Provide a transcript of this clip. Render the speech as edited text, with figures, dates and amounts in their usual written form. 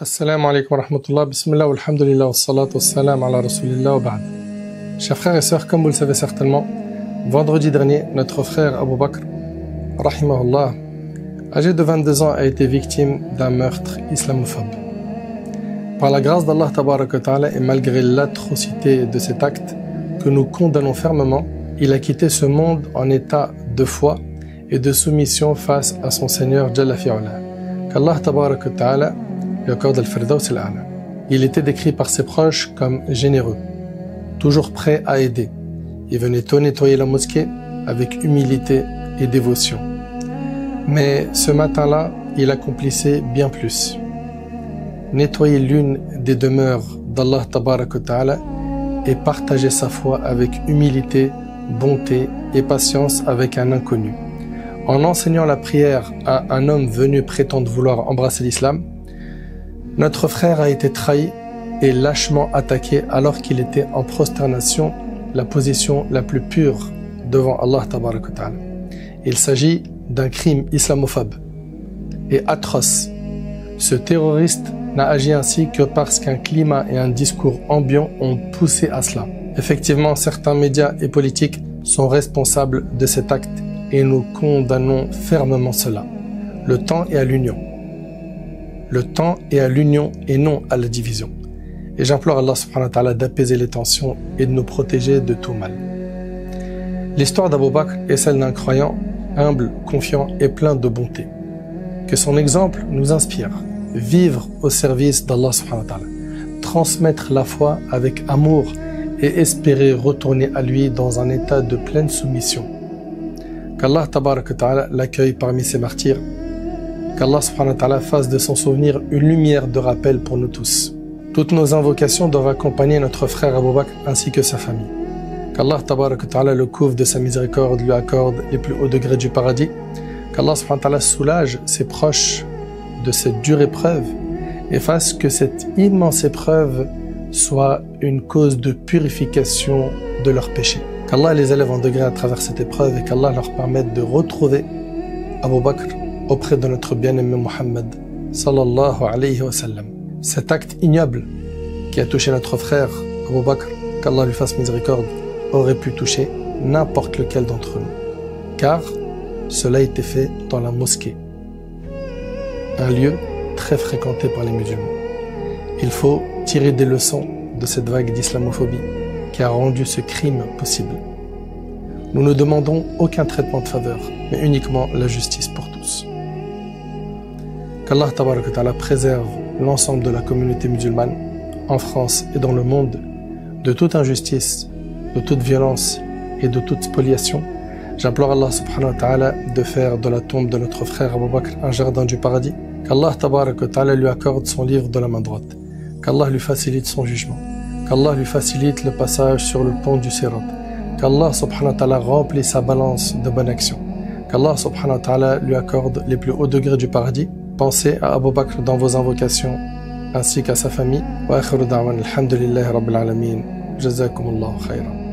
Assalamu alaikum wa rahmatullah, bismillah wa alhamdulillah wa salatu wa salam ala rasulillah wa ba'd. Chers frères et sœurs, comme vous le savez certainement, vendredi dernier, notre frère Abu Bakr, rahimahullah, âgé de 22 ans, a été victime d'un meurtre islamophobe. Par la grâce d'Allah tabaraka wa ta'ala et malgré l'atrocité de cet acte que nous condamnons fermement, il a quitté ce monde en état de foi et de soumission face à son Seigneur Jalla fi'ala. Qu'Allah tabaraka wa ta'ala lui accorde al-Firdaus al-A'la. Il était décrit par ses proches comme généreux, toujours prêt à aider. Il venait tôt nettoyer la mosquée avec humilité et dévotion. Mais ce matin-là, il accomplissait bien plus. Nettoyer l'une des demeures d'Allah tabaraka wa ta'ala et partager sa foi avec humilité, bonté et patience avec un inconnu. En enseignant la prière à un homme venu prétendre vouloir embrasser l'islam, notre frère a été trahi et lâchement attaqué alors qu'il était en prosternation, la position la plus pure devant Allah tabaraka wa ta'ala. Il s'agit d'un crime islamophobe et atroce. Ce terroriste n'a agi ainsi que parce qu'un climat et un discours ambiant ont poussé à cela. Effectivement, certains médias et politiques sont responsables de cet acte et nous condamnons fermement cela. Le temps est à l'union. Le temps est à l'union et non à la division. Et j'implore Allah subhanahu wa ta'ala d'apaiser les tensions et de nous protéger de tout mal. L'histoire d'Abu Bakr est celle d'un croyant humble, confiant et plein de bonté. Que son exemple nous inspire. Vivre au service d'Allah subhanahu wa ta'ala. Transmettre la foi avec amour et espérer retourner à lui dans un état de pleine soumission. Qu'Allah tabaraka wa ta'ala l'accueille parmi ses martyrs. Qu'Allah subhanahu wa ta'ala fasse de son souvenir une lumière de rappel pour nous tous. Toutes nos invocations doivent accompagner notre frère Abu Bakr ainsi que sa famille. Qu'Allah tabaraka wa ta'ala le couvre de sa miséricorde, lui accorde les plus hauts degrés du paradis. Qu'Allah subhanahu wa ta'ala soulage ses proches de cette dure épreuve et fasse que cette immense épreuve soit une cause de purification de leurs péchés. Qu'Allah les élève en degré à travers cette épreuve et qu'Allah leur permette de retrouver Abu Bakr auprès de notre bien-aimé Muhammad sallallahu alayhi wa sallam. Cet acte ignoble qui a touché notre frère Abu Bakr, qu'Allah lui fasse miséricorde, aurait pu toucher n'importe lequel d'entre nous. Car cela a été fait dans la mosquée, un lieu très fréquenté par les musulmans. Il faut tirer des leçons de cette vague d'islamophobie qui a rendu ce crime possible. Nous ne demandons aucun traitement de faveur, mais uniquement la justice pour tous. Qu'Allah tabaraka wa ta'ala préserve l'ensemble de la communauté musulmane, en France et dans le monde, de toute injustice, de toute violence et de toute spoliation. J'implore Allah subhanahu wa ta'ala de faire de la tombe de notre frère Abu Bakr un jardin du paradis. Qu'Allah tabaraka wa ta'ala lui accorde son livre de la main droite. Qu'Allah lui facilite son jugement. Qu'Allah lui facilite le passage sur le pont du Sirat. Qu'Allah subhanahu wa ta'ala remplisse sa balance de bonnes actions. Qu'Allah subhanahu wa ta'ala lui accorde les plus hauts degrés du paradis. Pensez à Abu Bakr dans vos invocations ainsi qu'à sa famille. Wa akhiru da'wan alhamdulillahi rabbil alamin. Jazakumullahu khayran.